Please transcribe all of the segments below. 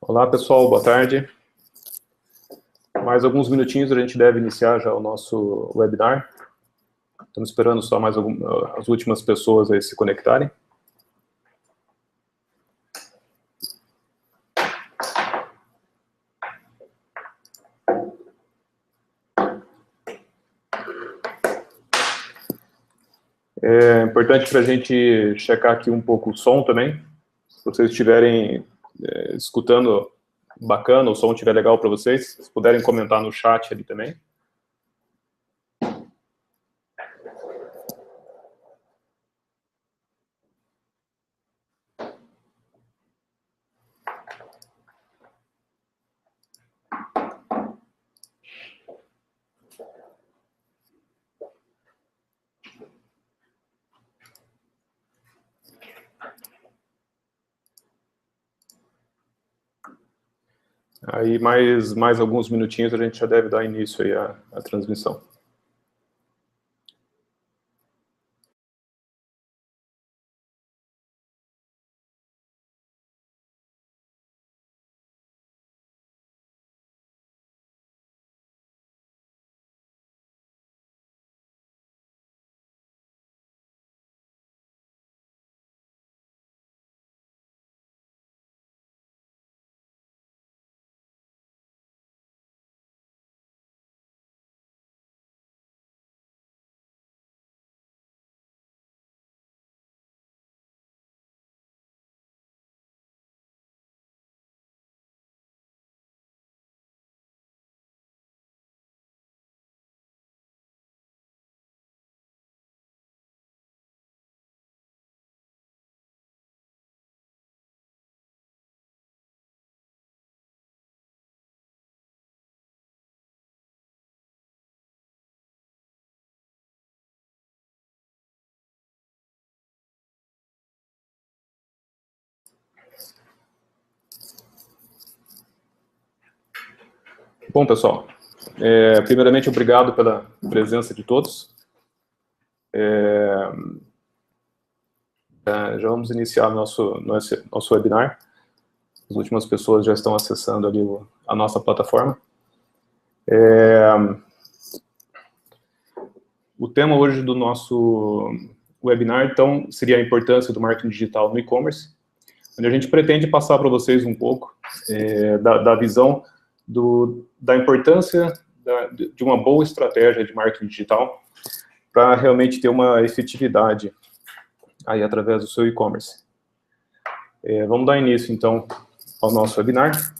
Olá, pessoal, boa tarde. Mais alguns minutinhos a gente deve iniciar já o nosso webinar. Estamos esperando só mais as últimas pessoas aí se conectarem. É importante para a gente checar aqui um pouco o som também. Se vocês estiverem escutando bacana, o som estiver legal para vocês, se puderem comentar no chat ali também. Aí mais alguns minutinhos a gente já deve dar início aí à transmissão. Bom, pessoal, primeiramente, obrigado pela presença de todos. Já vamos iniciar nosso webinar. As últimas pessoas já estão acessando ali a nossa plataforma. O tema hoje do nosso webinar, então, seria a importância do marketing digital no e-commerce, onde a gente pretende passar para vocês um pouco da visão da importância de uma boa estratégia de marketing digital para realmente ter uma efetividade aí através do seu e-commerce. Vamos dar início, então, ao nosso webinar.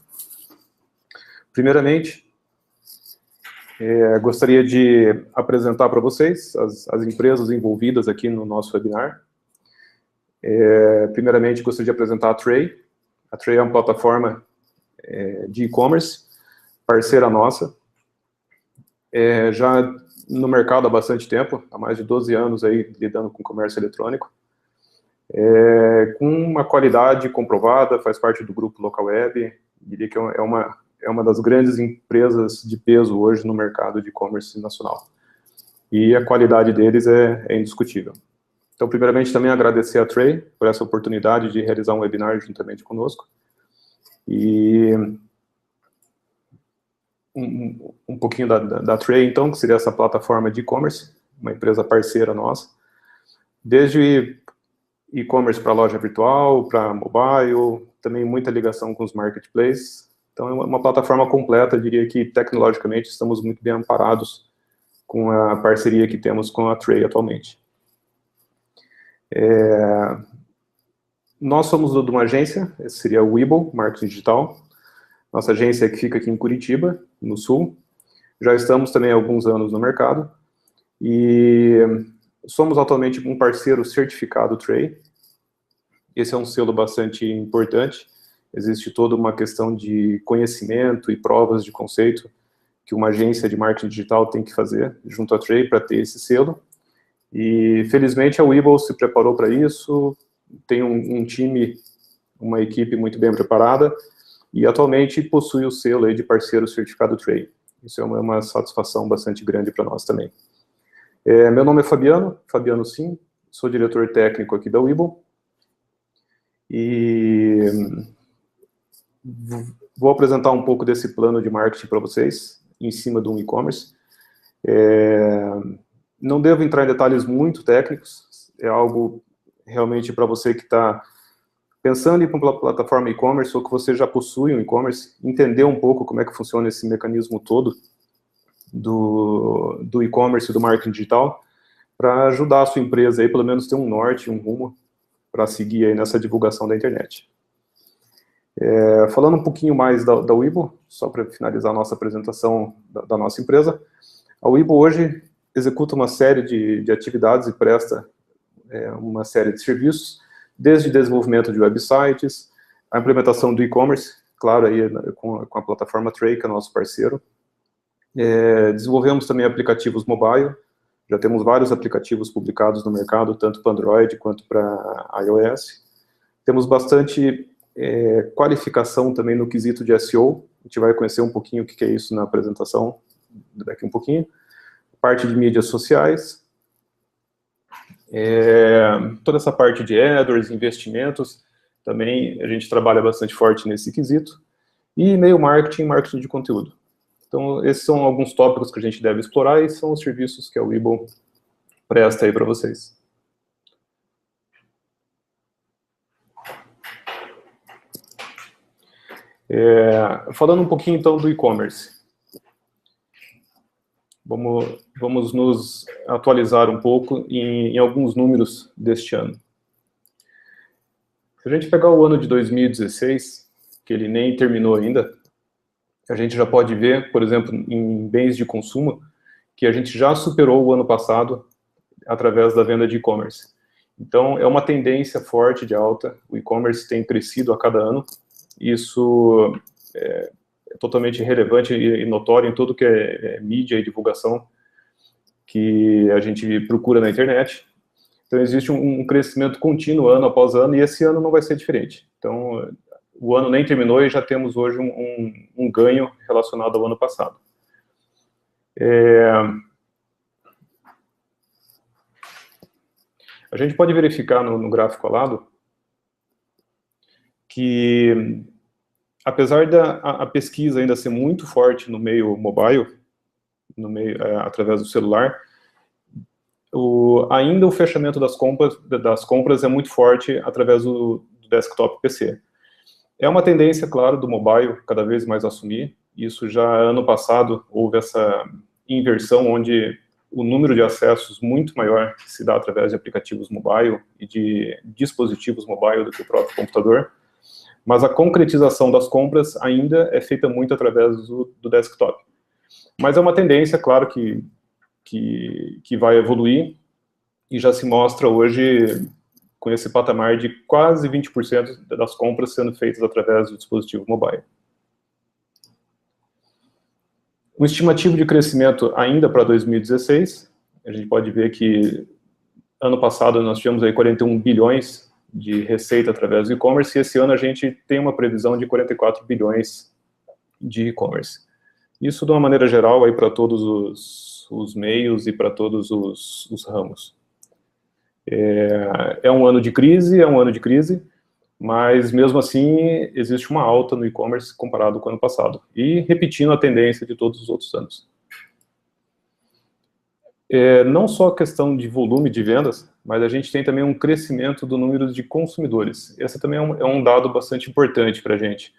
Primeiramente, gostaria de apresentar para vocês as empresas envolvidas aqui no nosso webinar. Primeiramente, gostaria de apresentar a Tray. A Tray é uma plataforma de e-commerce, parceira nossa, já no mercado há bastante tempo, há mais de 12 anos aí lidando com comércio eletrônico, com uma qualidade comprovada, faz parte do grupo Localweb, diria que é uma das grandes empresas de peso hoje no mercado de e-commerce nacional. E a qualidade deles é indiscutível. Então, primeiramente, também agradecer a Tray por essa oportunidade de realizar um webinar juntamente conosco. E um pouquinho da Tray, então, que seria essa plataforma de e-commerce, uma empresa parceira nossa, desde e-commerce para loja virtual, para mobile, também muita ligação com os marketplaces. Então, é uma plataforma completa, diria que tecnologicamente estamos muito bem amparados com a parceria que temos com a Tray atualmente. Nós somos de uma agência, esse seria o Webull Marketing Digital. Nossa agência que fica aqui em Curitiba, no Sul. Já estamos também há alguns anos no mercado. E somos atualmente um parceiro certificado Tray. Esse é um selo bastante importante. Existe toda uma questão de conhecimento e provas de conceito que uma agência de marketing digital tem que fazer junto à Tray para ter esse selo. E, felizmente, a Webull se preparou para isso, tem um time, uma equipe muito bem preparada, e atualmente possui o selo aí de parceiro certificado Tray. Isso é uma satisfação bastante grande para nós também. Meu nome é Fabiano Sim, sou diretor técnico aqui da Webull, E vou apresentar um pouco desse plano de marketing para vocês, em cima do e-commerce. Não devo entrar em detalhes muito técnicos, é algo realmente para você que está pensando em ir para uma plataforma e-commerce, ou que você já possui um e-commerce, entender um pouco como é que funciona esse mecanismo todo do e-commerce e do marketing digital, para ajudar a sua empresa aí, pelo menos ter um norte, um rumo, para seguir aí nessa divulgação da internet. Falando um pouquinho mais da Webull, só para finalizar a nossa apresentação da nossa empresa, a Webull hoje executa uma série de atividades e presta uma série de serviços, desde desenvolvimento de websites, a implementação do e-commerce, claro, aí com a plataforma Tray, que é nosso parceiro. Desenvolvemos também aplicativos mobile, já temos vários aplicativos publicados no mercado, tanto para Android quanto para iOS. Temos bastante qualificação também no quesito de SEO, a gente vai conhecer um pouquinho o que é isso na apresentação daqui um pouquinho. Parte de mídias sociais, toda essa parte de AdWords, investimentos, também a gente trabalha bastante forte nesse quesito. E e-mail marketing, marketing de conteúdo. Então, esses são alguns tópicos que a gente deve explorar e são os serviços que a Webull presta aí para vocês. Falando um pouquinho, então, do e-commerce. Vamos nos atualizar um pouco em alguns números deste ano. Se a gente pegar o ano de 2016, que ele nem terminou ainda, a gente já pode ver, por exemplo, em bens de consumo, que a gente já superou o ano passado através da venda de e-commerce. Então, é uma tendência forte de alta, o e-commerce tem crescido a cada ano, isso é totalmente relevante e notório em tudo que é mídia e divulgação que a gente procura na internet. Então, existe um crescimento contínuo ano após ano, e esse ano não vai ser diferente. Então, o ano nem terminou e já temos hoje um ganho relacionado ao ano passado. A gente pode verificar no gráfico ao lado que, apesar da pesquisa ainda ser muito forte no meio mobile, através do celular, ainda o fechamento das compras é muito forte através do desktop PC. É uma tendência, claro, do mobile cada vez mais assumir. Isso já ano passado houve essa inversão, onde o número de acessos muito maior se dá através de aplicativos mobile e de dispositivos mobile do que o próprio computador. Mas a concretização das compras ainda é feita muito através do desktop. Mas é uma tendência, claro, que vai evoluir, e já se mostra hoje com esse patamar de quase 20% das compras sendo feitas através do dispositivo mobile. Um estimativo de crescimento ainda para 2016, a gente pode ver que ano passado nós tivemos aí 41 bilhões de receita através do e-commerce, e esse ano a gente tem uma previsão de 44 bilhões de e-commerce. Isso de uma maneira geral aí para todos os meios e para todos os ramos. É um ano de crise, mas mesmo assim existe uma alta no e-commerce comparado com o ano passado, e repetindo a tendência de todos os outros anos. Não só a questão de volume de vendas, mas a gente tem também um crescimento do número de consumidores. Esse também é um dado bastante importante para a gente.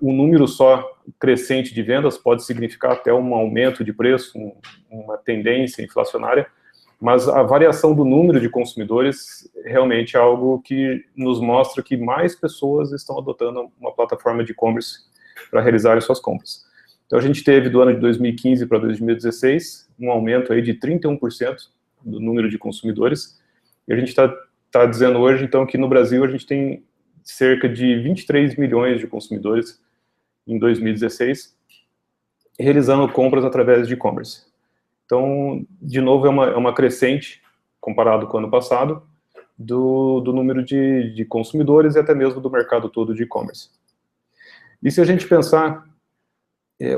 Um número só crescente de vendas pode significar até um aumento de preço, uma tendência inflacionária, mas a variação do número de consumidores realmente é algo que nos mostra que mais pessoas estão adotando uma plataforma de e-commerce para realizarem suas compras. Então, a gente teve, do ano de 2015 para 2016, um aumento aí de 31% do número de consumidores, e a gente está dizendo hoje, então, que no Brasil a gente tem cerca de 23 milhões de consumidores em 2016, realizando compras através de e-commerce. Então, de novo, é uma crescente, comparado com o ano passado, do número de consumidores e até mesmo do mercado todo de e-commerce. E se a gente pensar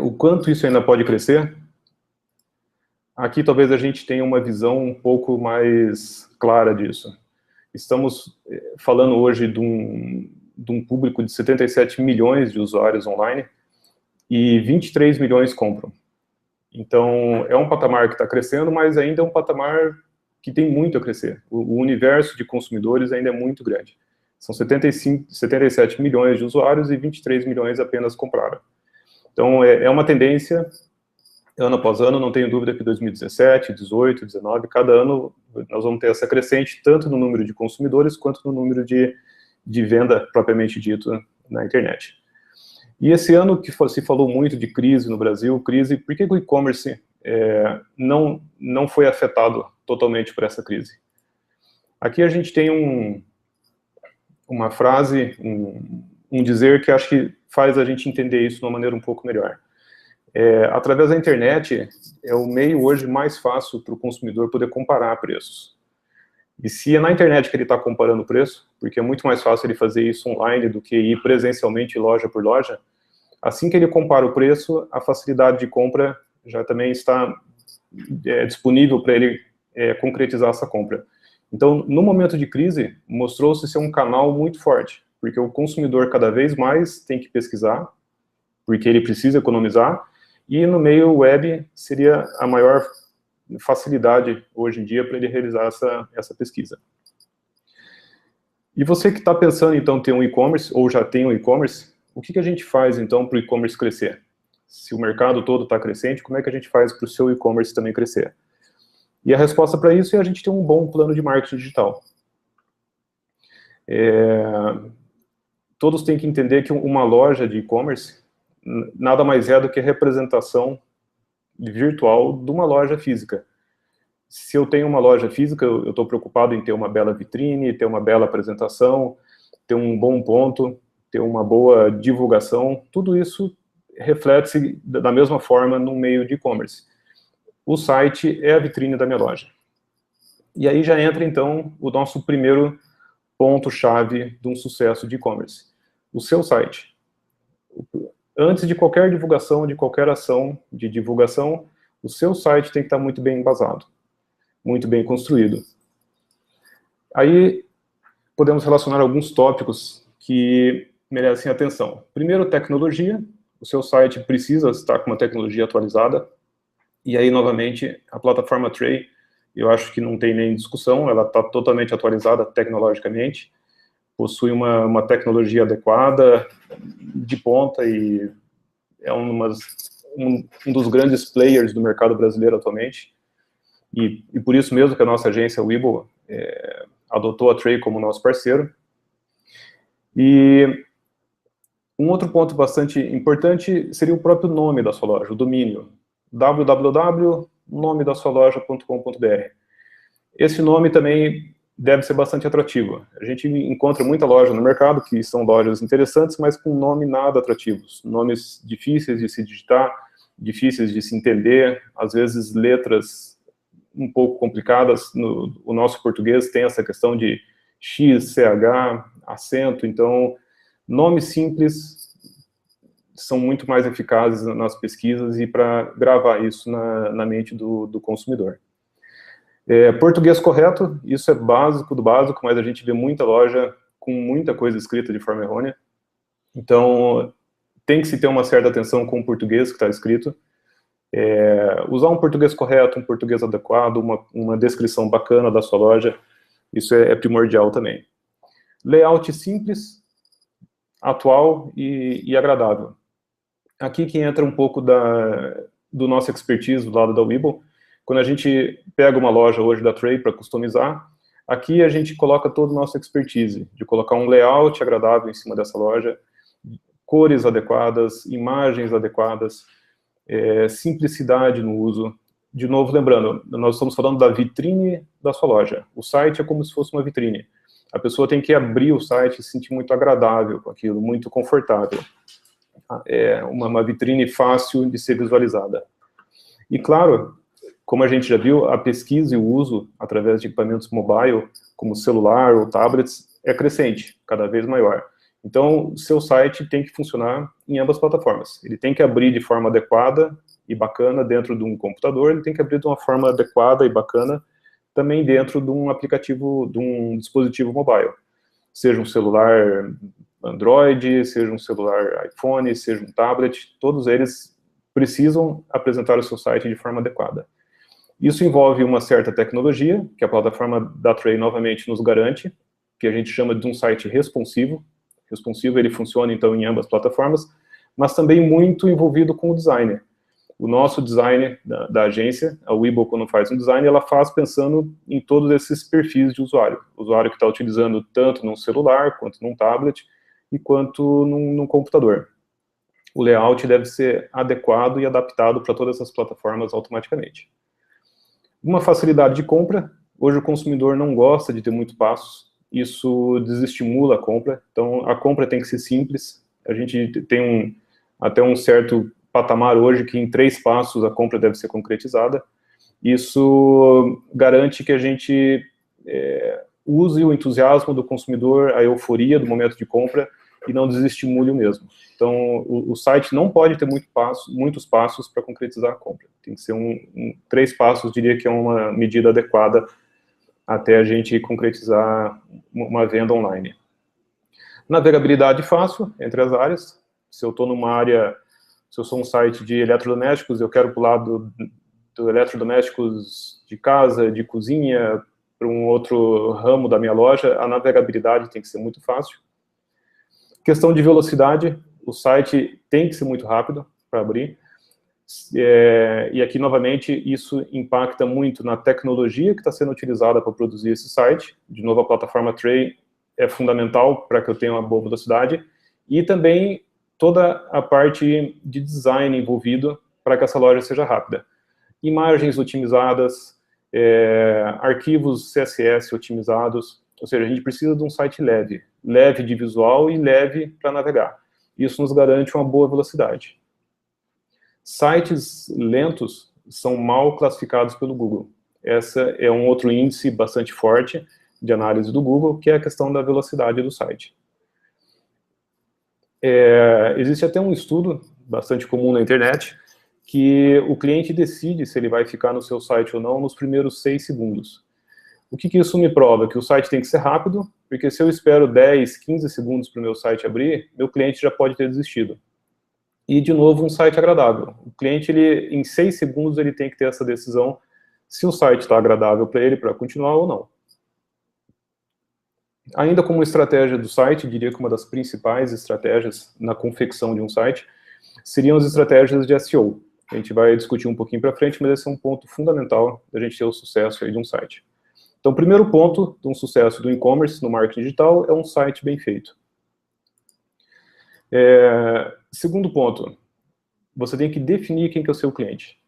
o quanto isso ainda pode crescer, aqui talvez a gente tenha uma visão um pouco mais clara disso. Estamos falando hoje de um público de 77 milhões de usuários online e 23 milhões compram. Então, é um patamar que está crescendo, mas ainda é um patamar que tem muito a crescer. O universo de consumidores ainda é muito grande. São 77 milhões de usuários e 23 milhões apenas compraram. Então, é uma tendência, ano após ano, não tenho dúvida que 2017, 18, 19, cada ano nós vamos ter essa crescente, tanto no número de consumidores, quanto no número de venda, propriamente dito, na internet. E esse ano que se falou muito de crise no Brasil, por que o e-commerce não foi afetado totalmente por essa crise? Aqui a gente tem uma frase, um dizer que acho que faz a gente entender isso de uma maneira um pouco melhor. Através da internet, é o meio hoje mais fácil para o consumidor poder comparar preços. E se é na internet que ele está comparando o preço, porque é muito mais fácil ele fazer isso online do que ir presencialmente loja por loja, assim que ele compara o preço, a facilidade de compra já também está disponível para ele concretizar essa compra. Então, no momento de crise, mostrou-se ser um canal muito forte, porque o consumidor cada vez mais tem que pesquisar, porque ele precisa economizar, e no meio web seria a maior facilidade hoje em dia para ele realizar essa pesquisa. E você que está pensando então em ter um e-commerce, ou já tem um e-commerce, o que a gente faz então para o e-commerce crescer? Se o mercado todo está crescente, como é que a gente faz para o seu e-commerce também crescer? E a resposta para isso é a gente ter um bom plano de marketing digital. Todos têm que entender que uma loja de e-commerce nada mais é do que a representação virtual de uma loja física. Se eu tenho uma loja física, eu estou preocupado em ter uma bela vitrine, ter uma bela apresentação, ter um bom ponto, ter uma boa divulgação, tudo isso reflete-se da mesma forma no meio de e-commerce. O site é a vitrine da minha loja. E aí já entra, então, o nosso primeiro ponto-chave de um sucesso de e-commerce. O seu site. Antes de qualquer divulgação, de qualquer ação de divulgação, o seu site tem que estar muito bem embasado, muito bem construído. Aí podemos relacionar alguns tópicos que merecem atenção. Primeiro, tecnologia. O seu site precisa estar com uma tecnologia atualizada. E aí, novamente, a plataforma Tray, eu acho que não tem nem discussão, ela está totalmente atualizada tecnologicamente, possui uma tecnologia adequada, de ponta, e é um dos grandes players do mercado brasileiro atualmente. E por isso mesmo que a nossa agência, Webull, adotou a Tray como nosso parceiro. E um outro ponto bastante importante seria o próprio nome da sua loja, o domínio. www.nomedasualoja.com.br. Esse nome também deve ser bastante atrativo. A gente encontra muita loja no mercado que são lojas interessantes, mas com nome nada atrativos. Nomes difíceis de se digitar, difíceis de se entender, às vezes letras um pouco complicadas. O nosso português tem essa questão de X, CH, acento, então nomes simples são muito mais eficazes nas pesquisas e para gravar isso na mente do consumidor. Português correto, isso é básico do básico, mas a gente vê muita loja com muita coisa escrita de forma errônea. Então, tem que se ter uma certa atenção com o português que está escrito. Usar um português correto, um português adequado, uma descrição bacana da sua loja, isso é primordial também. Layout simples, atual e agradável. Aqui que entra um pouco do nosso expertise do lado da Webull. Quando a gente pega uma loja hoje da Tray para customizar, aqui a gente coloca todo o nosso expertise, de colocar um layout agradável em cima dessa loja, cores adequadas, imagens adequadas, simplicidade no uso. De novo, lembrando, nós estamos falando da vitrine da sua loja. O site é como se fosse uma vitrine. A pessoa tem que abrir o site e se sentir muito agradável com aquilo, muito confortável. É uma vitrine fácil de ser visualizada. E, claro, como a gente já viu, a pesquisa e o uso através de equipamentos mobile, como celular ou tablets, é crescente, cada vez maior. Então, o seu site tem que funcionar em ambas plataformas. Ele tem que abrir de forma adequada e bacana dentro de um computador, ele tem que abrir de uma forma adequada e bacana também dentro de um aplicativo, de um dispositivo mobile. Seja um celular Android, seja um celular iPhone, seja um tablet, todos eles precisam apresentar o seu site de forma adequada. Isso envolve uma certa tecnologia, que a plataforma da Tray novamente nos garante, que a gente chama de um site responsivo. Responsivo, ele funciona, então, em ambas plataformas, mas também muito envolvido com o designer. O nosso designer da agência, a Webull, quando faz um design, ela faz pensando em todos esses perfis de usuário. O usuário que está utilizando tanto num celular, quanto num tablet, e quanto num computador. O layout deve ser adequado e adaptado para todas essas plataformas automaticamente. Uma facilidade de compra. Hoje o consumidor não gosta de ter muitos passos. Isso desestimula a compra. Então, a compra tem que ser simples. A gente tem até um certo patamar hoje que em 3 passos a compra deve ser concretizada. Isso garante que a gente use o entusiasmo do consumidor, a euforia do momento de compra, e não desestimule o mesmo. Então, o site não pode ter muitos passos para concretizar a compra. Tem que ser 3 passos, diria que é uma medida adequada até a gente concretizar uma venda online. Navegabilidade fácil entre as áreas. Se eu estou numa área, se eu sou um site de eletrodomésticos, eu quero pular do eletrodomésticos de casa, de cozinha, para um outro ramo da minha loja, a navegabilidade tem que ser muito fácil. Questão de velocidade, o site tem que ser muito rápido para abrir. E aqui, novamente, isso impacta muito na tecnologia que está sendo utilizada para produzir esse site. De novo, a plataforma Tray é fundamental para que eu tenha uma boa velocidade. E também toda a parte de design envolvido para que essa loja seja rápida. Imagens otimizadas, arquivos CSS otimizados, ou seja, a gente precisa de um site leve de visual e leve para navegar. Isso nos garante uma boa velocidade. Sites lentos são mal classificados pelo Google. Essa é um outro índice bastante forte de análise do Google, que é a questão da velocidade do site. Existe até um estudo bastante comum na internet, que o cliente decide se ele vai ficar no seu site ou não nos primeiros 6 segundos. O que isso me prova? Que o site tem que ser rápido, porque se eu espero 10, 15 segundos para o meu site abrir, meu cliente já pode ter desistido. E, de novo, um site agradável. O cliente, em 6 segundos, ele tem que ter essa decisão se o site está agradável para ele, para continuar ou não. Ainda como estratégia do site, diria que uma das principais estratégias na confecção de um site seriam as estratégias de SEO. A gente vai discutir um pouquinho para frente, mas esse é um ponto fundamental da gente ter o sucesso aí de um site. Então, o primeiro ponto de um sucesso do e-commerce no marketing digital é um site bem feito. Segundo ponto, você tem que definir quem que é o seu cliente.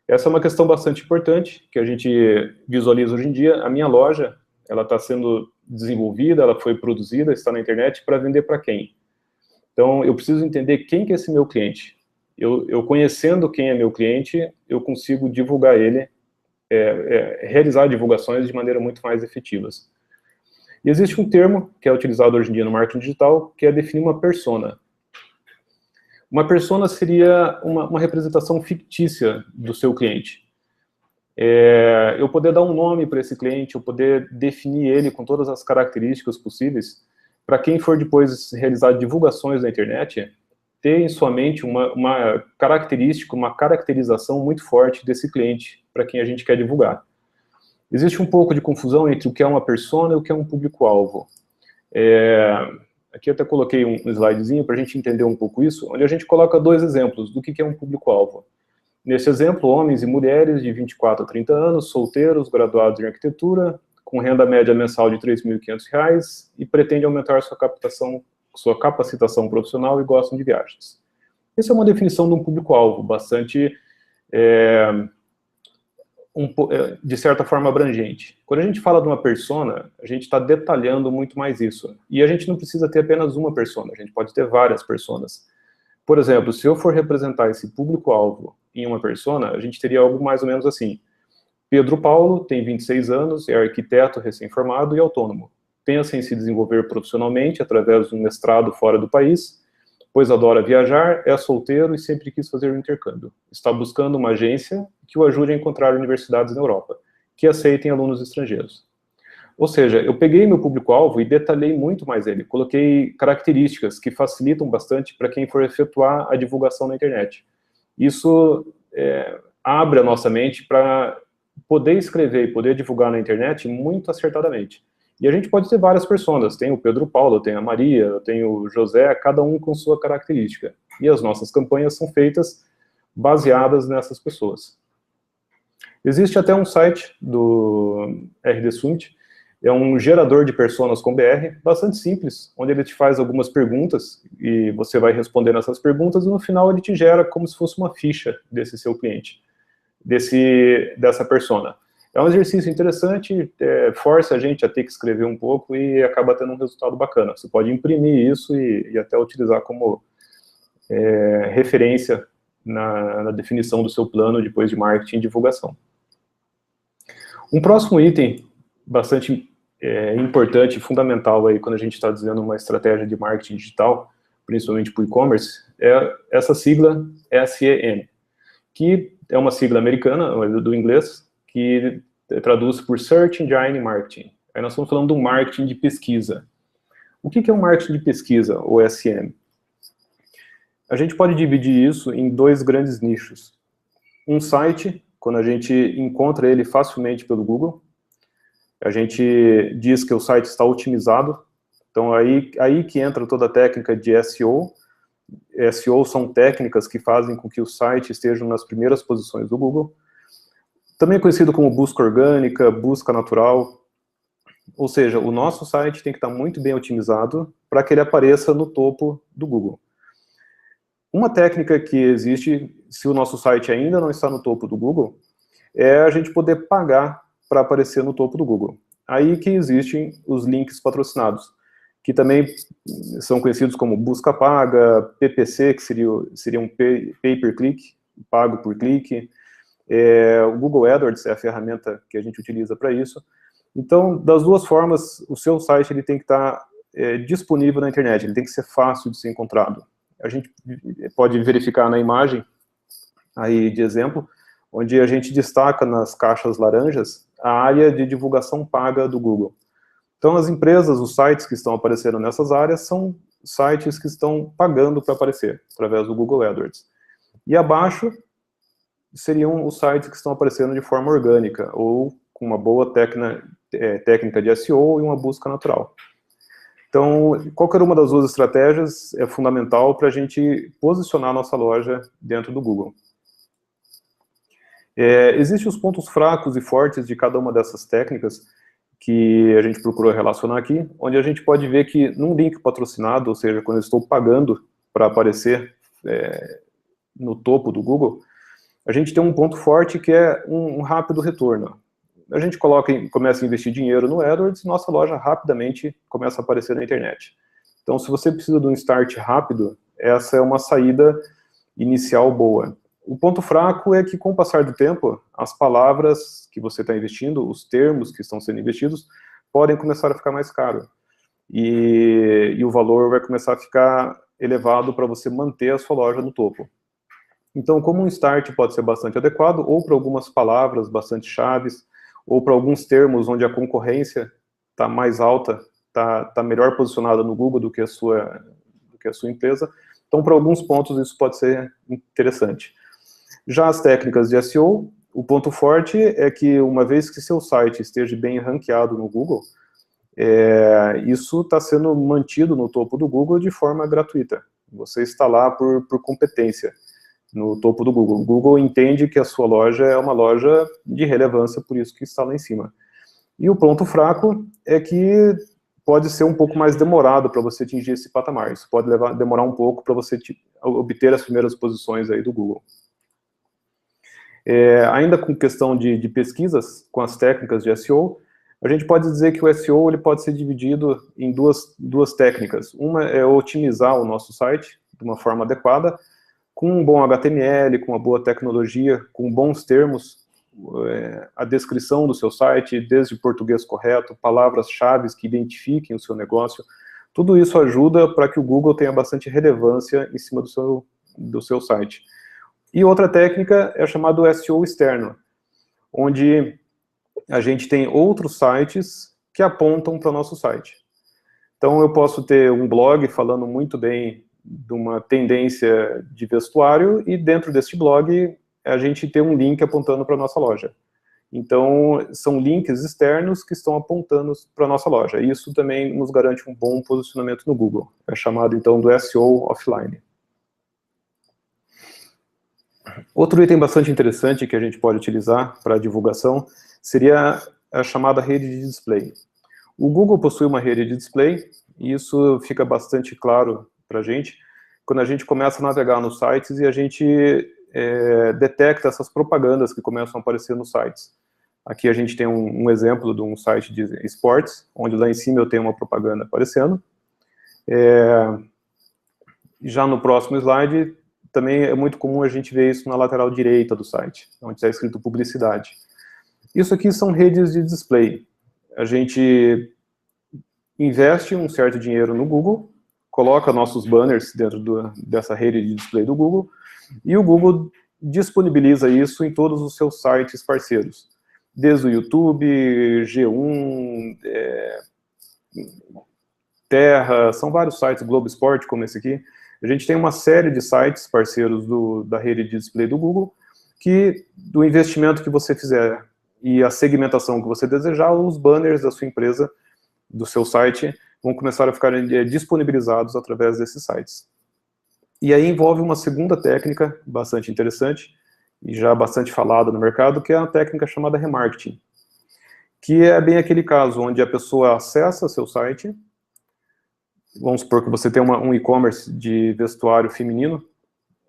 Essa é uma questão bastante importante, que a gente visualiza hoje em dia. A minha loja, ela está sendo desenvolvida, ela foi produzida, está na internet para vender para quem? Então, eu preciso entender quem que é esse meu cliente. Eu conhecendo quem é meu cliente, eu consigo divulgar ele, realizar divulgações de maneira muito mais efetivas. E existe um termo que é utilizado hoje em dia no marketing digital, que é definir uma persona. Uma persona seria uma representação fictícia do seu cliente. Eu poder dar um nome para esse cliente, eu poder definir ele com todas as características possíveis, para quem for depois realizar divulgações na internet, ter em sua mente uma característica, uma caracterização muito forte desse cliente, para quem a gente quer divulgar. Existe um pouco de confusão entre o que é uma persona e o que é um público-alvo. Aqui eu até coloquei um slidezinho para a gente entender um pouco isso, onde a gente coloca 2 exemplos do que é um público-alvo. Nesse exemplo, homens e mulheres de 24 a 30 anos, solteiros, graduados em arquitetura, com renda média mensal de R$ 3.500 e pretende aumentar sua capacitação profissional e gostam de viagens. Essa é uma definição de um público-alvo bastante, de certa forma, abrangente. Quando a gente fala de uma persona, a gente está detalhando muito mais isso. E a gente não precisa ter apenas uma persona, a gente pode ter várias personas. Por exemplo, se eu for representar esse público-alvo em uma persona, a gente teria algo mais ou menos assim. Pedro Paulo tem 26 anos, é arquiteto recém-formado e autônomo. Pensa em se desenvolver profissionalmente através de um mestrado fora do país, pois adora viajar, é solteiro e sempre quis fazer um intercâmbio. Está buscando uma agência que o ajude a encontrar universidades na Europa. que aceitem alunos estrangeiros. Ou seja, eu peguei meu público-alvo e detalhei muito mais ele. Coloquei características que facilitam bastante para quem for efetuar a divulgação na internet. Isso abre a nossa mente para poder escrever e poder divulgar na internet muito acertadamente. E a gente pode ter várias pessoas. Tem o Pedro Paulo, tem a Maria, tem o José, cada um com sua característica. E as nossas campanhas são feitas baseadas nessas pessoas. Existe até um site do RD Summit, é um gerador de personas com BR, bastante simples, onde ele te faz algumas perguntas, e você vai respondendo essas perguntas, e no final ele te gera como se fosse uma ficha desse seu cliente, dessa persona. É um exercício interessante, força a gente a ter que escrever um pouco, e acaba tendo um resultado bacana. Você pode imprimir isso e até utilizar como referência na definição do seu plano depois de marketing e divulgação. Um próximo item bastante importante e fundamental aí quando a gente está dizendo uma estratégia de marketing digital, principalmente para o e-commerce, é essa sigla SEM, que é uma sigla americana, do inglês, que traduz por Search Engine Marketing. Aí nós estamos falando do marketing de pesquisa. O que é um marketing de pesquisa, ou SEM? A gente pode dividir isso em dois grandes nichos. Um site, quando a gente encontra ele facilmente pelo Google, a gente diz que o site está otimizado, então aí que entra toda a técnica de SEO. SEO são técnicas que fazem com que o site esteja nas primeiras posições do Google, também conhecido como busca orgânica, busca natural, ou seja, o nosso site tem que estar muito bem otimizado para que ele apareça no topo do Google. Uma técnica que existe, se o nosso site ainda não está no topo do Google, é a gente poder pagar para aparecer no topo do Google. Aí que existem os links patrocinados, que também são conhecidos como busca paga, PPC, que seria um pay per click, pago por clique. O Google AdWords é a ferramenta que a gente utiliza para isso. Então, das duas formas, o seu site ele tem que estar disponível na internet, ele tem que ser fácil de ser encontrado. A gente pode verificar na imagem aí de exemplo, onde a gente destaca nas caixas laranjas a área de divulgação paga do Google. Então, as empresas, os sites que estão aparecendo nessas áreas são sites que estão pagando para aparecer, através do Google AdWords. E abaixo seriam os sites que estão aparecendo de forma orgânica, ou com uma boa técnica de SEO e uma busca natural. Então, qualquer uma das duas estratégias é fundamental para a gente posicionar a nossa loja dentro do Google. Existem os pontos fracos e fortes de cada uma dessas técnicas que a gente procurou relacionar aqui, onde a gente pode ver que num link patrocinado, ou seja, quando eu estou pagando para aparecer no topo do Google, a gente tem um ponto forte que é um rápido retorno. A gente começa a investir dinheiro no AdWords e nossa loja rapidamente começa a aparecer na internet. Então, se você precisa de um start rápido, essa é uma saída inicial boa. O ponto fraco é que, com o passar do tempo, as palavras que você está investindo, os termos que estão sendo investidos, podem começar a ficar mais caros. E o valor vai começar a ficar elevado para você manter a sua loja no topo. Então, como um start pode ser bastante adequado, ou para algumas palavras bastante chaves, ou para alguns termos onde a concorrência está mais alta, está melhor posicionada no Google do que a sua empresa. Então, para alguns pontos, isso pode ser interessante. Já as técnicas de SEO, o ponto forte é que, uma vez que seu site esteja bem ranqueado no Google, isso está sendo mantido no topo do Google de forma gratuita. Você está lá por competência no topo do Google. O Google entende que a sua loja é uma loja de relevância, por isso que está lá em cima. E o ponto fraco é que pode ser um pouco mais demorado para você atingir esse patamar. Isso pode demorar um pouco para você obter as primeiras posições aí do Google. Ainda com questão de pesquisas, com as técnicas de SEO, a gente pode dizer que o SEO ele pode ser dividido em duas técnicas. Uma é otimizar o nosso site de uma forma adequada, com um bom HTML, com uma boa tecnologia, com bons termos, a descrição do seu site, desde português correto, palavras-chave que identifiquem o seu negócio. Tudo isso ajuda para que o Google tenha bastante relevância em cima do seu site. E outra técnica é chamada SEO externo, onde a gente tem outros sites que apontam para o nosso site. Então, eu posso ter um blog falando muito bem de uma tendência de vestuário e dentro deste blog a gente tem um link apontando para a nossa loja. Então, são links externos que estão apontando para a nossa loja. Isso também nos garante um bom posicionamento no Google. É chamado, então, do SEO offline. Outro item bastante interessante que a gente pode utilizar para divulgação seria a chamada rede de display. O Google possui uma rede de display, e isso fica bastante claro para a gente quando a gente começa a navegar nos sites e a gente detecta essas propagandas que começam a aparecer nos sites. Aqui a gente tem um exemplo de um site de esportes, onde lá em cima eu tenho uma propaganda aparecendo. Já no próximo slide, também é muito comum a gente ver isso na lateral direita do site, onde está escrito publicidade. Isso aqui são redes de display. A gente investe um certo dinheiro no Google, coloca nossos banners dentro dessa rede de display do Google, e o Google disponibiliza isso em todos os seus sites parceiros. Desde o YouTube, G1, Terra, são vários sites, Globo Esporte, como esse aqui. A gente tem uma série de sites parceiros da rede de display do Google, que do investimento que você fizer e a segmentação que você desejar, os banners da sua empresa, do seu site, vão começar a ficar disponibilizados através desses sites. E aí envolve uma segunda técnica bastante interessante, e já bastante falada no mercado, que é a técnica chamada remarketing, que é bem aquele caso onde a pessoa acessa seu site, vamos supor que você tem um e-commerce de vestuário feminino,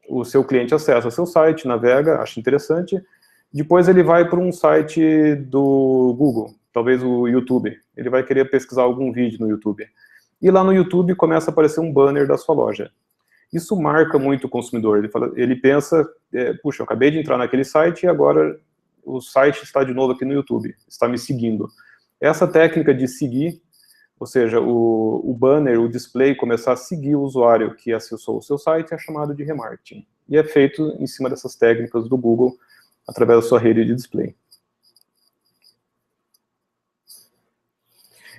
o seu cliente acessa seu site, navega, acha interessante, depois ele vai para um site do Google, talvez o YouTube, ele vai querer pesquisar algum vídeo no YouTube, e lá no YouTube começa a aparecer um banner da sua loja. Isso marca muito o consumidor, ele pensa, puxa, eu acabei de entrar naquele site e agora o site está de novo aqui no YouTube, está me seguindo. Essa técnica de seguir, ou seja, o banner, o display, começar a seguir o usuário que acessou o seu site, é chamado de remarketing. E é feito em cima dessas técnicas do Google, através da sua rede de display.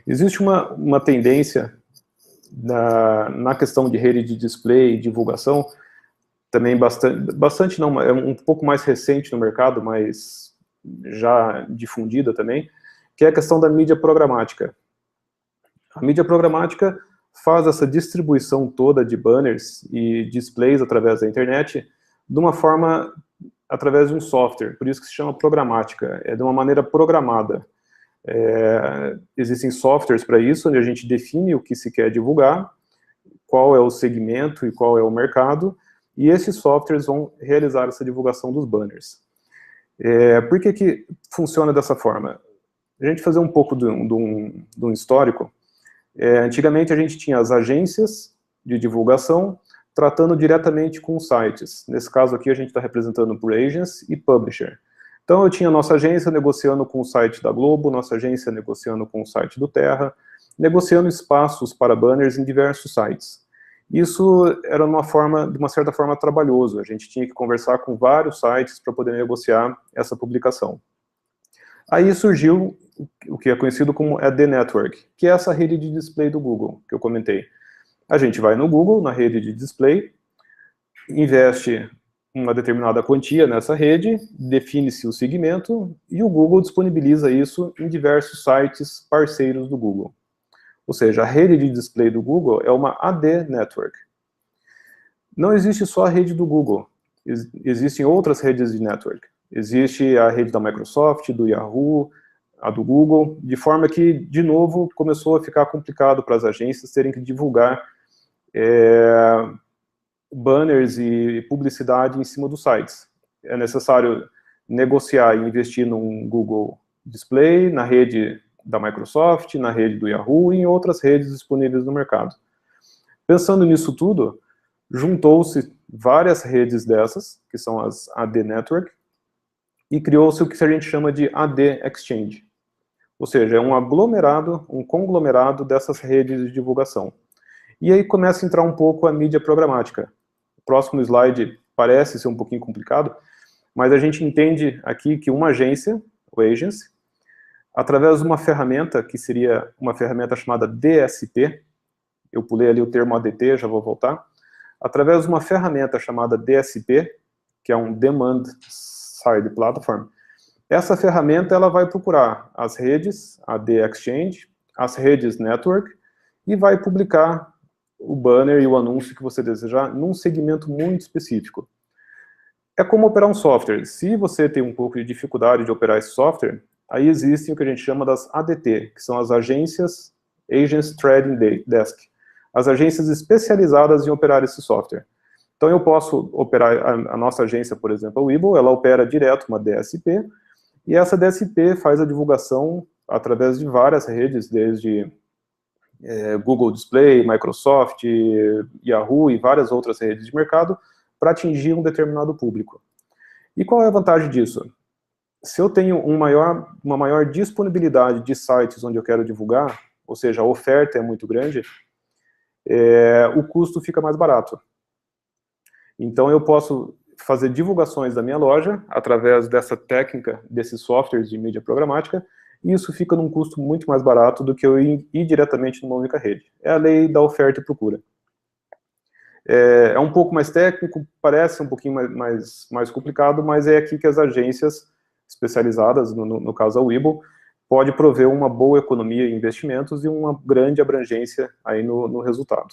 Existe uma tendência na questão de rede de display e divulgação, também bastante não, é um pouco mais recente no mercado, mas já difundida também, que é a questão da mídia programática. A mídia programática faz essa distribuição toda de banners e displays através da internet de uma forma, através de um software, por isso que se chama programática, é de uma maneira programada. Existem softwares para isso, onde a gente define o que se quer divulgar, qual é o segmento e qual é o mercado, e esses softwares vão realizar essa divulgação dos banners. Por que funciona dessa forma? A gente fazer um pouco de um histórico. Antigamente a gente tinha as agências de divulgação tratando diretamente com os sites. Nesse caso aqui a gente está representando por agents e publisher. Então eu tinha nossa agência negociando com o site da Globo, nossa agência negociando com o site do Terra, negociando espaços para banners em diversos sites. Isso era de uma certa forma trabalhoso, a gente tinha que conversar com vários sites para poder negociar essa publicação. Aí surgiu o que é conhecido como AD Network, que é essa rede de display do Google, que eu comentei. A gente vai no Google, na rede de display, investe uma determinada quantia nessa rede, define-se o segmento, e o Google disponibiliza isso em diversos sites parceiros do Google. Ou seja, a rede de display do Google é uma AD Network. Não existe só a rede do Google, existem outras redes de network. Existe a rede da Microsoft, do Yahoo, a do Google, de forma que, de novo, começou a ficar complicado para as agências terem que divulgar banners e publicidade em cima dos sites. É necessário negociar e investir num Google Display, na rede da Microsoft, na rede do Yahoo e em outras redes disponíveis no mercado. Pensando nisso tudo, juntou-se várias redes dessas, que são as AD Network, e criou-se o que a gente chama de AD Exchange. Ou seja, é um aglomerado, um conglomerado dessas redes de divulgação. E aí começa a entrar um pouco a mídia programática. O próximo slide parece ser um pouquinho complicado, mas a gente entende aqui que uma agência, o agency, através de uma ferramenta, que seria uma ferramenta chamada DSP, eu pulei ali o termo ADT, já vou voltar, através de uma ferramenta chamada DSP, que é um Demand Side Platform, essa ferramenta ela vai procurar as redes, a The Exchange, as redes Network, e vai publicar o banner e o anúncio que você desejar num segmento muito específico. É como operar um software. Se você tem um pouco de dificuldade de operar esse software, aí existem o que a gente chama das ADT, que são as agências Agents Trading Desk, as agências especializadas em operar esse software. Então eu posso operar, a nossa agência, por exemplo, a Webull, ela opera direto uma DSP, e essa DSP faz a divulgação através de várias redes, desde Google Display, Microsoft, Yahoo e várias outras redes de mercado, para atingir um determinado público. E qual é a vantagem disso? Se eu tenho uma maior disponibilidade de sites onde eu quero divulgar, ou seja, a oferta é muito grande, o custo fica mais barato. Então eu posso fazer divulgações da minha loja através dessa técnica, desses softwares de mídia programática, e isso fica num custo muito mais barato do que eu ir diretamente numa única rede. É a lei da oferta e procura. É um pouco mais técnico, parece um pouquinho mais complicado, mas é aqui que as agências especializadas, no caso a Webull, pode prover uma boa economia em investimentos e uma grande abrangência aí no resultado.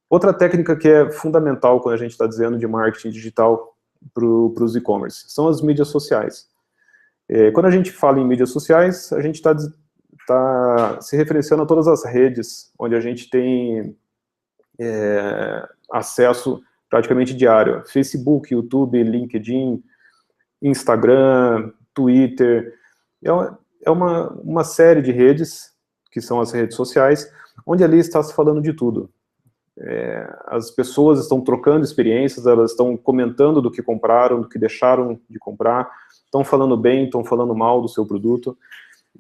Outra técnica que é fundamental quando a gente está dizendo de marketing digital para os e-commerce são as mídias sociais. Quando a gente fala em mídias sociais, a gente está se referenciando a todas as redes onde a gente tem acesso praticamente diário. Facebook, YouTube, LinkedIn, Instagram, Twitter. É uma série de redes, que são as redes sociais, onde ali está se falando de tudo. As pessoas estão trocando experiências, elas estão comentando do que compraram, do que deixaram de comprar, estão falando bem, estão falando mal do seu produto.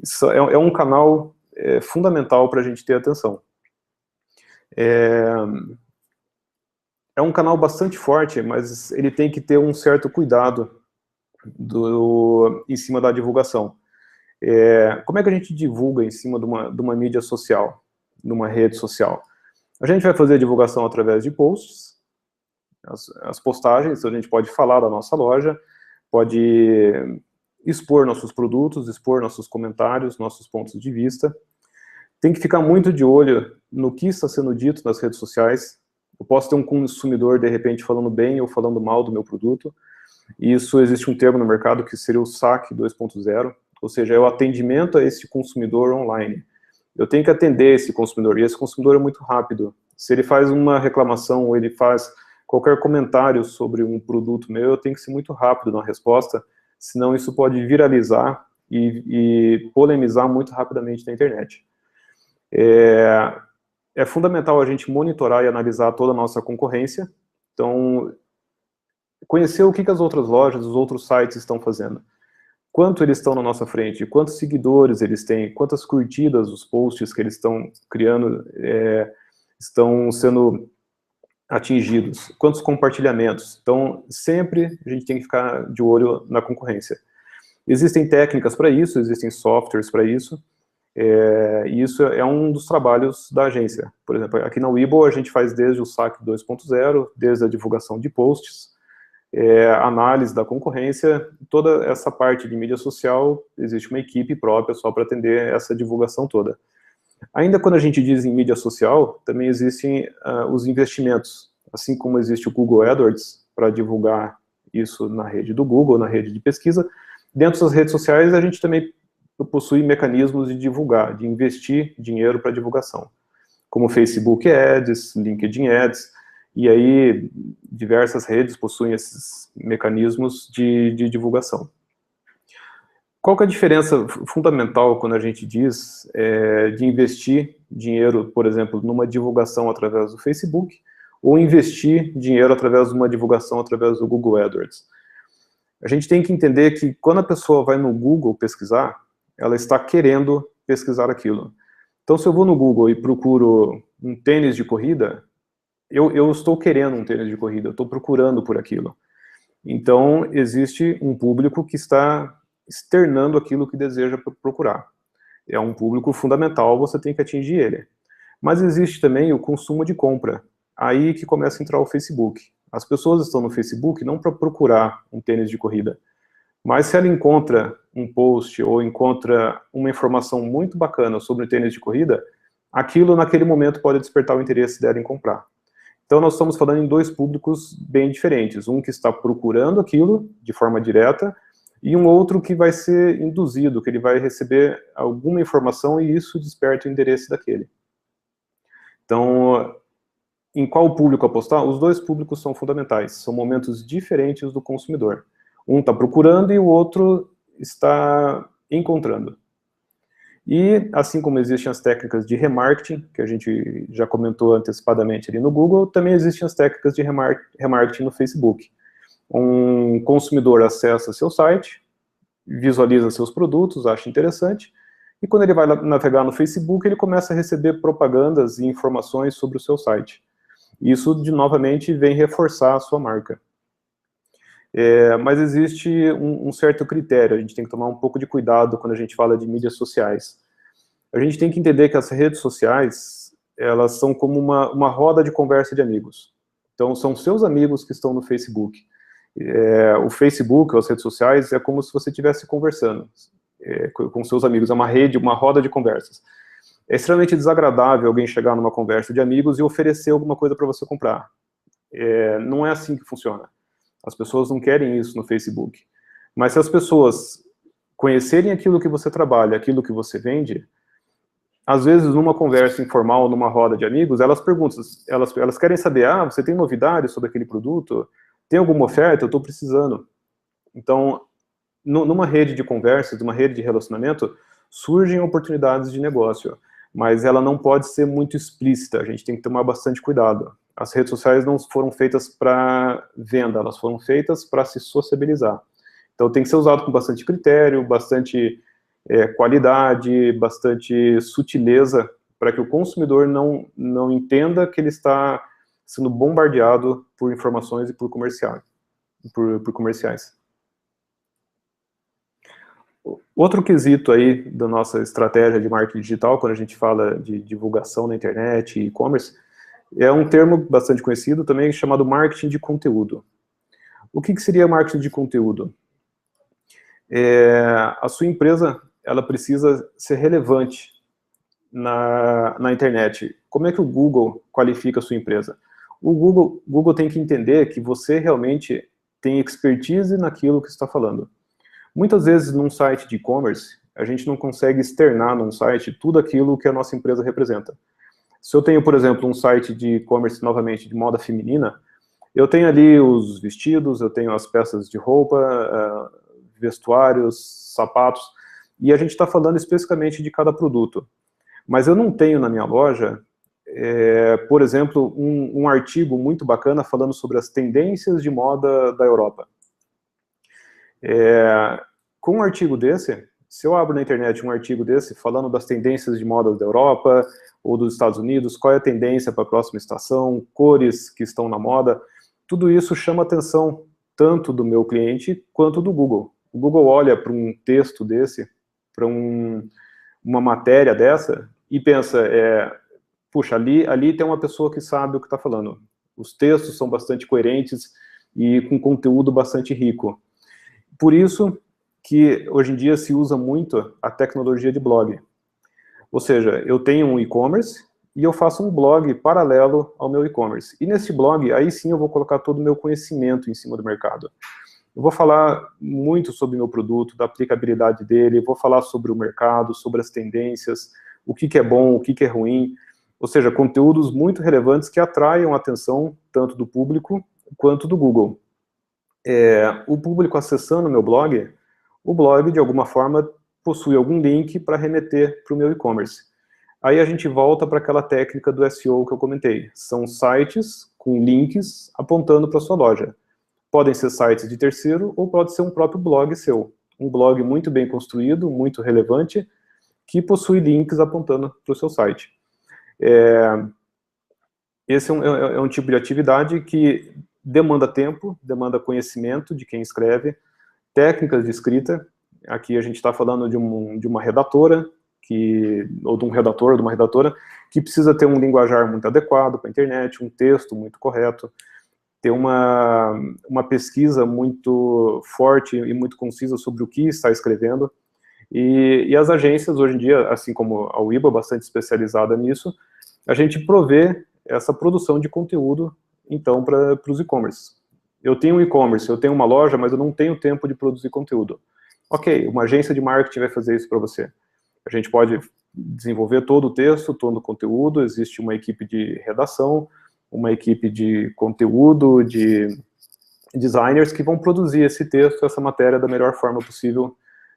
Isso é um canal fundamental para a gente ter atenção. É um canal bastante forte, mas ele tem que ter um certo cuidado em cima da divulgação. Como é que a gente divulga em cima de uma mídia social, de uma rede social? A gente vai fazer a divulgação através de posts, as postagens, a gente pode falar da nossa loja, pode expor nossos produtos, expor nossos comentários, nossos pontos de vista. Tem que ficar muito de olho no que está sendo dito nas redes sociais. Eu posso ter um consumidor, de repente, falando bem ou falando mal do meu produto. E isso, existe um termo no mercado que seria o SAC 2.0, ou seja, é o atendimento a esse consumidor online. Eu tenho que atender esse consumidor, e esse consumidor é muito rápido. Se ele faz uma reclamação ou ele faz qualquer comentário sobre um produto meu, eu tenho que ser muito rápido na resposta, senão isso pode viralizar e polemizar muito rapidamente na internet. É fundamental a gente monitorar e analisar toda a nossa concorrência, então, conhecer o que as outras lojas, os outros sites estão fazendo. Quanto eles estão na nossa frente, quantos seguidores eles têm, quantas curtidas os posts que eles estão criando estão sendo atingidos, quantos compartilhamentos. Então, sempre a gente tem que ficar de olho na concorrência. Existem técnicas para isso, existem softwares para isso, e isso é um dos trabalhos da agência. Por exemplo, aqui na Webull a gente faz desde o SAC 2.0, desde a divulgação de posts, análise da concorrência, toda essa parte de mídia social, existe uma equipe própria só para atender essa divulgação toda. Ainda quando a gente diz em mídia social, também existem os investimentos, assim como existe o Google AdWords para divulgar isso na rede do Google, na rede de pesquisa, dentro das redes sociais a gente também possui mecanismos de divulgar, de investir dinheiro para divulgação, como Facebook Ads, LinkedIn Ads, e aí diversas redes possuem esses mecanismos de divulgação. Qual que é a diferença fundamental quando a gente diz de investir dinheiro, por exemplo, numa divulgação através do Facebook, ou investir dinheiro através de uma divulgação através do Google AdWords? A gente tem que entender que quando a pessoa vai no Google pesquisar, ela está querendo pesquisar aquilo. Então, se eu vou no Google e procuro um tênis de corrida, eu estou querendo um tênis de corrida, eu estou procurando por aquilo. Então, existe um público que está externando aquilo que deseja procurar. É um público fundamental, você tem que atingir ele. Mas existe também o consumo de compra. Aí que começa a entrar o Facebook. As pessoas estão no Facebook não para procurar um tênis de corrida, mas se ela encontra um post ou encontra uma informação muito bacana sobre tênis de corrida, aquilo naquele momento pode despertar o interesse dela em comprar. Então nós estamos falando em dois públicos bem diferentes. Um que está procurando aquilo de forma direta e um outro que vai ser induzido, que ele vai receber alguma informação e isso desperta o interesse daquele. Então, em qual público apostar? Os dois públicos são fundamentais, são momentos diferentes do consumidor. Um está procurando e o outro está encontrando. E, assim como existem as técnicas de remarketing, que a gente já comentou antecipadamente ali no Google, também existem as técnicas de remarketing no Facebook. Um consumidor acessa seu site, visualiza seus produtos, acha interessante, e quando ele vai navegar no Facebook, ele começa a receber propagandas e informações sobre o seu site. Isso, novamente, vem reforçar a sua marca. Mas existe um certo critério, a gente tem que tomar um pouco de cuidado quando a gente fala de mídias sociais. A gente tem que entender que as redes sociais, elas são como uma roda de conversa de amigos. Então, são seus amigos que estão no Facebook. O Facebook, as redes sociais, é como se você estivesse conversando com seus amigos, é uma rede, uma roda de conversas. É extremamente desagradável alguém chegar numa conversa de amigos e oferecer alguma coisa para você comprar. Não é assim que funciona. As pessoas não querem isso no Facebook. Mas se as pessoas conhecerem aquilo que você trabalha, aquilo que você vende, às vezes numa conversa informal, numa roda de amigos, elas perguntam, elas querem saber, você tem novidades sobre aquele produto? Tem alguma oferta? Eu estou precisando. Então, numa rede de conversas, numa rede de relacionamento, surgem oportunidades de negócio, mas ela não pode ser muito explícita, a gente tem que tomar bastante cuidado. As redes sociais não foram feitas para venda, elas foram feitas para se sociabilizar. Então tem que ser usado com bastante critério, bastante qualidade, bastante sutileza, para que o consumidor não entenda que ele está sendo bombardeado por informações e por comerciais. Outro quesito aí da nossa estratégia de marketing digital, quando a gente fala de divulgação na internet e e-commerce, é um termo bastante conhecido também, chamado marketing de conteúdo. O que seria marketing de conteúdo? A sua empresa, ela precisa ser relevante na internet. Como é que o Google qualifica a sua empresa? O Google tem que entender que você realmente tem expertise naquilo que está falando. Muitas vezes, num site de e-commerce, a gente não consegue externar num site tudo aquilo que a nossa empresa representa. Se eu tenho, por exemplo, um site de e-commerce, novamente, de moda feminina, eu tenho ali os vestidos, eu tenho as peças de roupa, vestuários, sapatos, e a gente está falando especificamente de cada produto. Mas eu não tenho na minha loja, por exemplo, um artigo muito bacana falando sobre as tendências de moda da Europa. Com um artigo desse, se eu abro na internet um artigo desse falando das tendências de moda da Europa ou dos Estados Unidos, qual é a tendência para a próxima estação, cores que estão na moda, tudo isso chama atenção tanto do meu cliente quanto do Google. O Google olha para um texto desse, para uma matéria dessa e pensa, puxa, ali tem uma pessoa que sabe o que está falando. Os textos são bastante coerentes e com conteúdo bastante rico. Por isso que hoje em dia se usa muito a tecnologia de blog. Ou seja, eu tenho um e-commerce e eu faço um blog paralelo ao meu e-commerce. E nesse blog, aí sim eu vou colocar todo o meu conhecimento em cima do mercado. Eu vou falar muito sobre o meu produto, da aplicabilidade dele, vou falar sobre o mercado, sobre as tendências, o que é bom, o que é ruim. Ou seja, conteúdos muito relevantes que atraiam a atenção tanto do público quanto do Google. O público acessando o meu blog, o blog, de alguma forma, possui algum link para remeter para o meu e-commerce. Aí a gente volta para aquela técnica do SEO que eu comentei. São sites com links apontando para a sua loja. Podem ser sites de terceiro ou pode ser um próprio blog seu. Um blog muito bem construído, muito relevante, que possui links apontando para o seu site. Esse é um tipo de atividade que demanda tempo, demanda conhecimento de quem escreve, técnicas de escrita. Aqui a gente está falando de uma redatora, ou de um redator, ou de uma redatora, que precisa ter um linguajar muito adequado para a internet, um texto muito correto, ter uma pesquisa muito forte e muito concisa sobre o que está escrevendo. E as agências, hoje em dia, assim como a Webull, bastante especializada nisso, a gente provê essa produção de conteúdo, então, para os e-commerce. Eu tenho um e-commerce, eu tenho uma loja, mas eu não tenho tempo de produzir conteúdo. Ok, uma agência de marketing vai fazer isso para você. A gente pode desenvolver todo o texto, todo o conteúdo, existe uma equipe de redação, uma equipe de conteúdo, de designers que vão produzir esse texto, essa matéria da melhor forma possível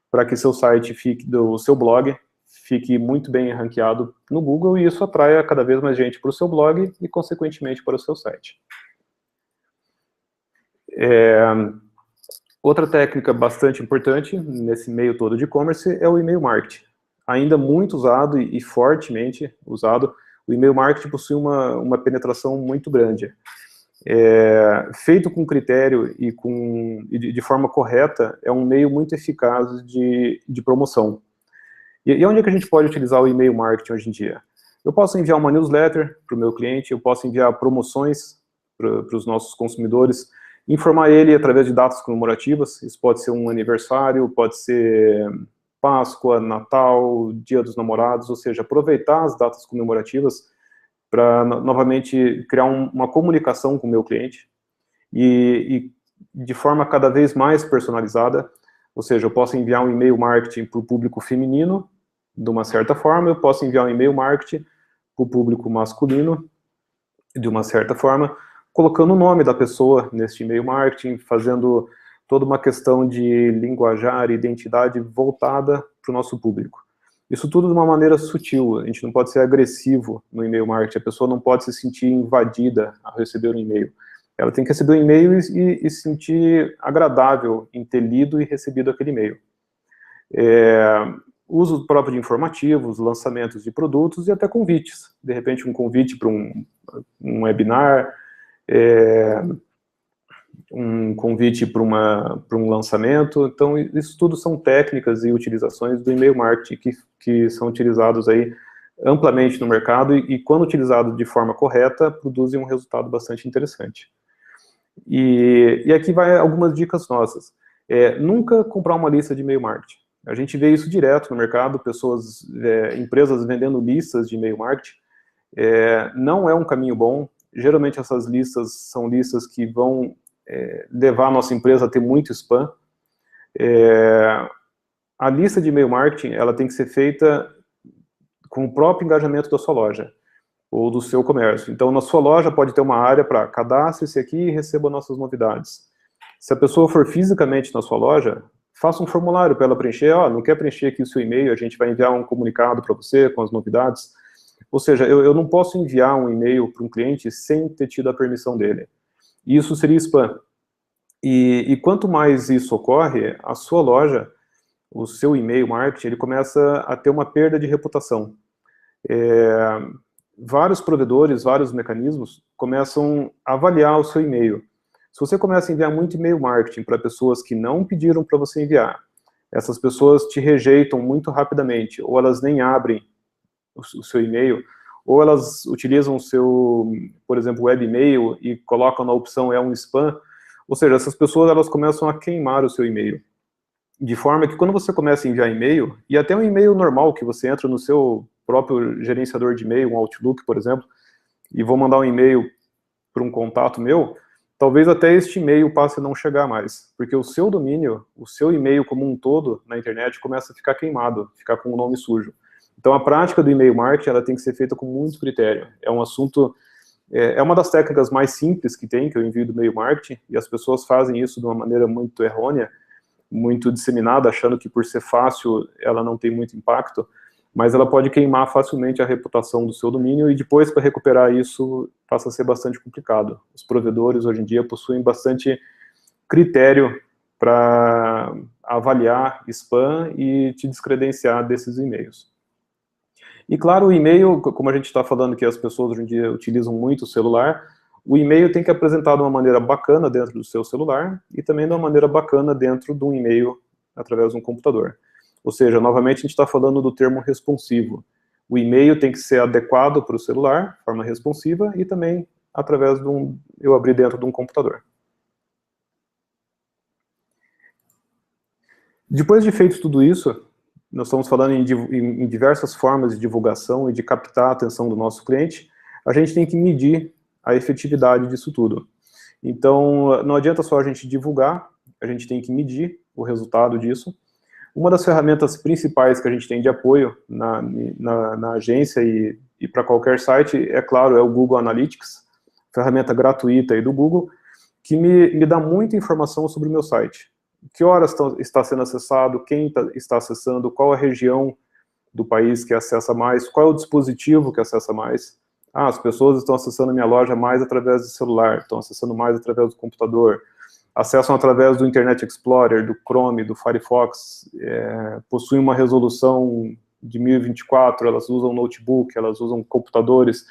para que seu site o seu blog fique muito bem ranqueado no Google e isso atraia cada vez mais gente para o seu blog e, consequentemente, para o seu site. Outra técnica bastante importante nesse meio todo de e-commerce é o e-mail marketing. Ainda muito usado e fortemente usado, o e-mail marketing possui uma penetração muito grande. Feito com critério e de forma correta, é um meio muito eficaz de promoção. E onde é que a gente pode utilizar o e-mail marketing hoje em dia? Eu posso enviar uma newsletter para o meu cliente, eu posso enviar promoções para os nossos consumidores, informar ele através de datas comemorativas, isso pode ser um aniversário, pode ser Páscoa, Natal, Dia dos Namorados, ou seja, aproveitar as datas comemorativas para, novamente, criar uma comunicação com o meu cliente e de forma cada vez mais personalizada, ou seja, eu posso enviar um e-mail marketing para o público feminino, de uma certa forma, eu posso enviar um e-mail marketing para o público masculino, de uma certa forma, colocando o nome da pessoa nesse e-mail marketing, fazendo toda uma questão de linguajar e identidade voltada para o nosso público. Isso tudo de uma maneira sutil, a gente não pode ser agressivo no e-mail marketing, a pessoa não pode se sentir invadida ao receber um e-mail. Ela tem que receber um e-mail e se sentir agradável em ter lido e recebido aquele e-mail. Uso próprio de informativos, lançamentos de produtos e até convites. De repente, um convite para um webinar, um convite para um lançamento. Então, isso tudo são técnicas e utilizações do e-mail marketing que são utilizados aí amplamente no mercado e quando utilizados de forma correta, produzem um resultado bastante interessante. E aqui vai algumas dicas nossas. Nunca comprar uma lista de e-mail marketing. A gente vê isso direto no mercado, empresas vendendo listas de e-mail marketing. Não é um caminho bom. Geralmente essas listas são listas que vão levar a nossa empresa a ter muito spam. A lista de e-mail marketing, ela tem que ser feita com o próprio engajamento da sua loja ou do seu comércio. Então, na sua loja pode ter uma área para cadastre-se aqui e receba nossas novidades. Se a pessoa for fisicamente na sua loja, faça um formulário para ela preencher. Não quer preencher aqui o seu e-mail, a gente vai enviar um comunicado para você com as novidades. Ou seja, eu não posso enviar um e-mail para um cliente sem ter tido a permissão dele. E isso seria spam. E quanto mais isso ocorre, a sua loja, o seu e-mail marketing, ele começa a ter uma perda de reputação. Vários provedores, vários mecanismos começam a avaliar o seu e-mail. Se você começa a enviar muito e-mail marketing para pessoas que não pediram para você enviar, essas pessoas te rejeitam muito rapidamente, ou elas nem abrem o seu e-mail, ou elas utilizam o seu, por exemplo, webmail e colocam na opção um spam, ou seja, essas pessoas elas começam a queimar o seu e-mail. De forma que quando você começa a enviar e-mail, e até um e-mail normal que você entra no seu próprio gerenciador de e-mail, um Outlook, por exemplo, e vou mandar um e-mail para um contato meu, talvez até este e-mail passe a não chegar mais, porque o seu domínio, o seu e-mail como um todo na internet começa a ficar queimado, ficar com o nome sujo. Então a prática do e-mail marketing ela tem que ser feita com muito critério. É um assunto, é uma das técnicas mais simples que tem, que eu envio do e-mail marketing, e as pessoas fazem isso de uma maneira muito errônea, muito disseminada, achando que por ser fácil ela não tem muito impacto, mas ela pode queimar facilmente a reputação do seu domínio e depois para recuperar isso passa a ser bastante complicado. Os provedores hoje em dia possuem bastante critério para avaliar spam e te descredenciar desses e-mails. E claro, o e-mail, como a gente está falando que as pessoas hoje em dia utilizam muito o celular, o e-mail tem que apresentar de uma maneira bacana dentro do seu celular e também de uma maneira bacana dentro de um e-mail através de um computador. Ou seja, novamente a gente está falando do termo responsivo. O e-mail tem que ser adequado para o celular, de forma responsiva, e também através de eu abrir dentro de um computador. Depois de feito tudo isso, nós estamos falando em diversas formas de divulgação e de captar a atenção do nosso cliente, a gente tem que medir a efetividade disso tudo. Então, não adianta só a gente divulgar, a gente tem que medir o resultado disso. Uma das ferramentas principais que a gente tem de apoio na agência e para qualquer site, é claro, é o Google Analytics, ferramenta gratuita aí do Google, que me dá muita informação sobre o meu site. Que horas está sendo acessado, quem está acessando, qual a região do país que acessa mais, qual é o dispositivo que acessa mais. As pessoas estão acessando a minha loja mais através do celular, estão acessando mais através do computador, acessam através do Internet Explorer, do Chrome, do Firefox, possuem uma resolução de 1024, elas usam notebook, elas usam computadores.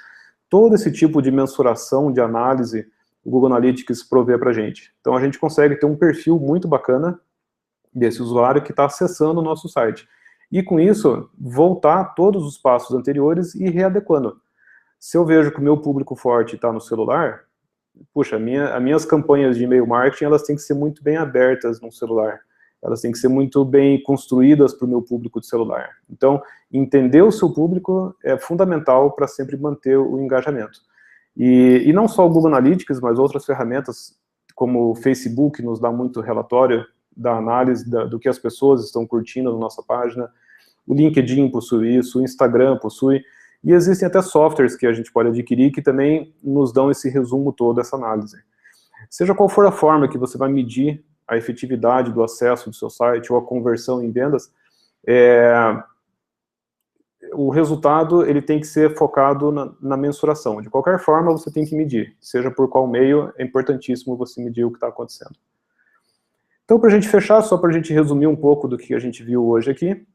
Todo esse tipo de mensuração, de análise, o Google Analytics provê para a gente. Então, a gente consegue ter um perfil muito bacana desse usuário que está acessando o nosso site. E, com isso, voltar todos os passos anteriores e readequando. Se eu vejo que o meu público forte está no celular, puxa, as minhas campanhas de e-mail marketing, elas têm que ser muito bem abertas no celular. Elas têm que ser muito bem construídas para o meu público de celular. Então, entender o seu público é fundamental para sempre manter o engajamento. E não só o Google Analytics, mas outras ferramentas, como o Facebook, nos dá muito relatório da análise do que as pessoas estão curtindo na nossa página. O LinkedIn possui isso, o Instagram possui. E existem até softwares que a gente pode adquirir que também nos dão esse resumo todo, essa análise. Seja qual for a forma que você vai medir a efetividade do acesso do seu site ou a conversão em vendas, o resultado ele tem que ser focado na mensuração. De qualquer forma, você tem que medir. Seja por qual meio, é importantíssimo você medir o que está acontecendo. Então, para a gente fechar, só para a gente resumir um pouco do que a gente viu hoje aqui,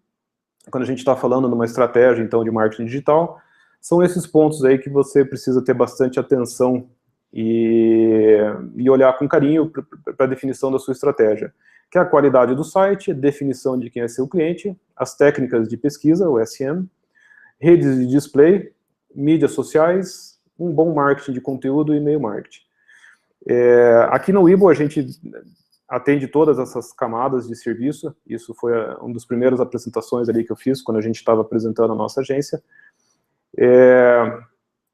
quando a gente está falando numa estratégia, então, de marketing digital, são esses pontos aí que você precisa ter bastante atenção e olhar com carinho para a definição da sua estratégia, que é a qualidade do site, a definição de quem é seu cliente, as técnicas de pesquisa, o SM, redes de display, mídias sociais, um bom marketing de conteúdo e e-mail marketing. Aqui no Webull a gente atende todas essas camadas de serviço, isso foi uma das primeiras apresentações ali que eu fiz, quando a gente estava apresentando a nossa agência.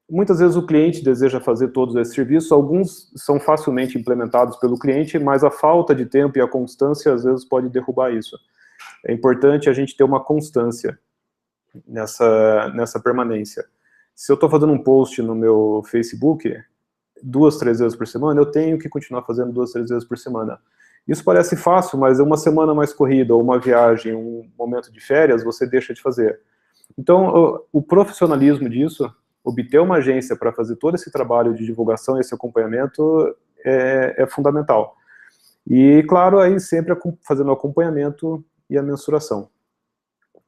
Muitas vezes o cliente deseja fazer todos esses serviços, alguns são facilmente implementados pelo cliente, mas a falta de tempo e a constância às vezes pode derrubar isso. É importante a gente ter uma constância nessa permanência. Se eu estou fazendo um post no meu Facebook 2, 3 vezes por semana, eu tenho que continuar fazendo 2, 3 vezes por semana. Isso parece fácil, mas uma semana mais corrida, ou uma viagem, um momento de férias, você deixa de fazer. Então, o profissionalismo disso, obter uma agência para fazer todo esse trabalho de divulgação, esse acompanhamento, é fundamental. E, claro, aí sempre fazendo o acompanhamento e a mensuração.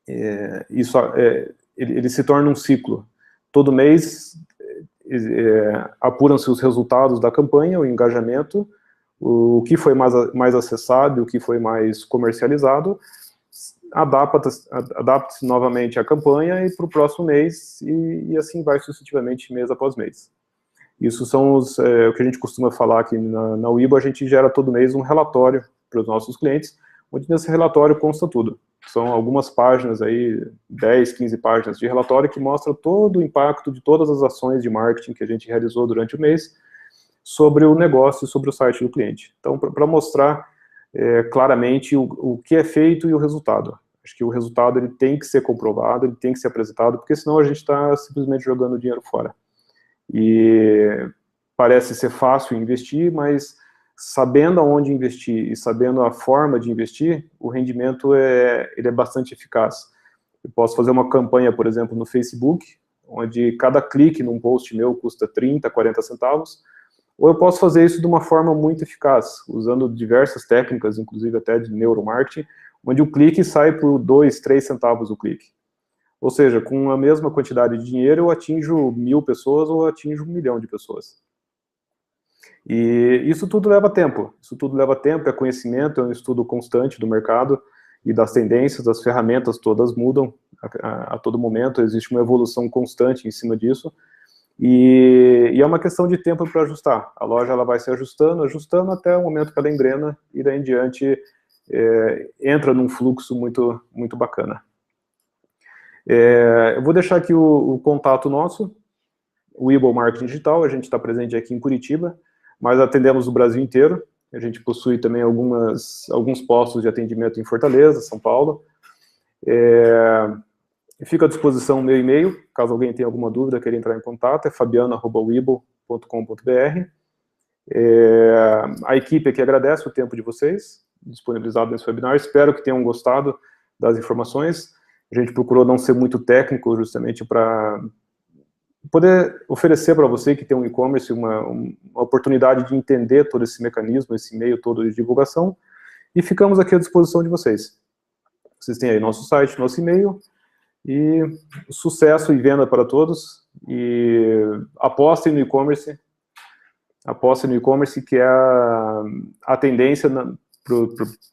Ele se torna um ciclo. Todo mês apuram-se os resultados da campanha, o engajamento, o que foi mais acessado, o que foi mais comercializado, adapta-se novamente a campanha e para o próximo mês, e assim vai sucessivamente, mês após mês. Isso são o que a gente costuma falar aqui na Webull, a gente gera todo mês um relatório para os nossos clientes, onde nesse relatório consta tudo. São algumas páginas aí, 10, 15 páginas de relatório que mostram todo o impacto de todas as ações de marketing que a gente realizou durante o mês sobre o negócio e sobre o site do cliente. Então, para mostrar claramente o que é feito e o resultado. Acho que o resultado ele tem que ser comprovado, ele tem que ser apresentado, porque senão a gente está simplesmente jogando dinheiro fora. E parece ser fácil investir, mas sabendo aonde investir e sabendo a forma de investir, o rendimento ele é bastante eficaz. Eu posso fazer uma campanha, por exemplo, no Facebook, onde cada clique num post meu custa 30, 40 centavos, ou eu posso fazer isso de uma forma muito eficaz, usando diversas técnicas, inclusive até de neuromarketing, onde o clique sai por 2, 3 centavos o clique. Ou seja, com a mesma quantidade de dinheiro, eu atinjo 1.000 pessoas ou atinjo 1 milhão de pessoas. E isso tudo leva tempo, é conhecimento, é um estudo constante do mercado, e das tendências, as ferramentas todas mudam a todo momento, existe uma evolução constante em cima disso, e é uma questão de tempo para ajustar. A loja ela vai se ajustando até o momento que ela engrena, e daí em diante entra num fluxo muito bacana. Eu vou deixar aqui o contato nosso, o Webull Marketing Digital. A gente está presente aqui em Curitiba, mas atendemos o Brasil inteiro. A gente possui também alguns postos de atendimento em Fortaleza, São Paulo. Fica à disposição o meu e-mail, caso alguém tenha alguma dúvida, queira entrar em contato, é fabiano@webull.com.br. A equipe aqui agradece o tempo de vocês, disponibilizado nesse webinar. Espero que tenham gostado das informações. A gente procurou não ser muito técnico, justamente para poder oferecer para você que tem um e-commerce uma oportunidade de entender todo esse mecanismo, esse meio todo de divulgação, e ficamos aqui à disposição de vocês. Vocês têm aí nosso site, nosso e-mail, e sucesso e venda para todos, e apostem no e-commerce, que é a tendência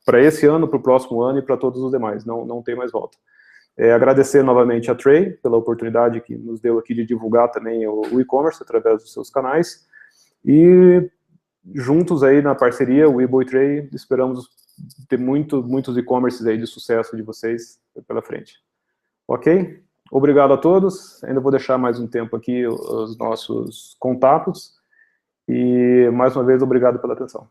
para esse ano, para o próximo ano e para todos os demais, não tem mais volta. Agradecer novamente a Tray pela oportunidade que nos deu aqui de divulgar também o e-commerce através dos seus canais, e juntos aí na parceria, o Webull e Tray, esperamos ter muitos e-commerces aí de sucesso de vocês pela frente. Ok? Obrigado a todos. Ainda vou deixar mais um tempo aqui os nossos contatos, e mais uma vez obrigado pela atenção.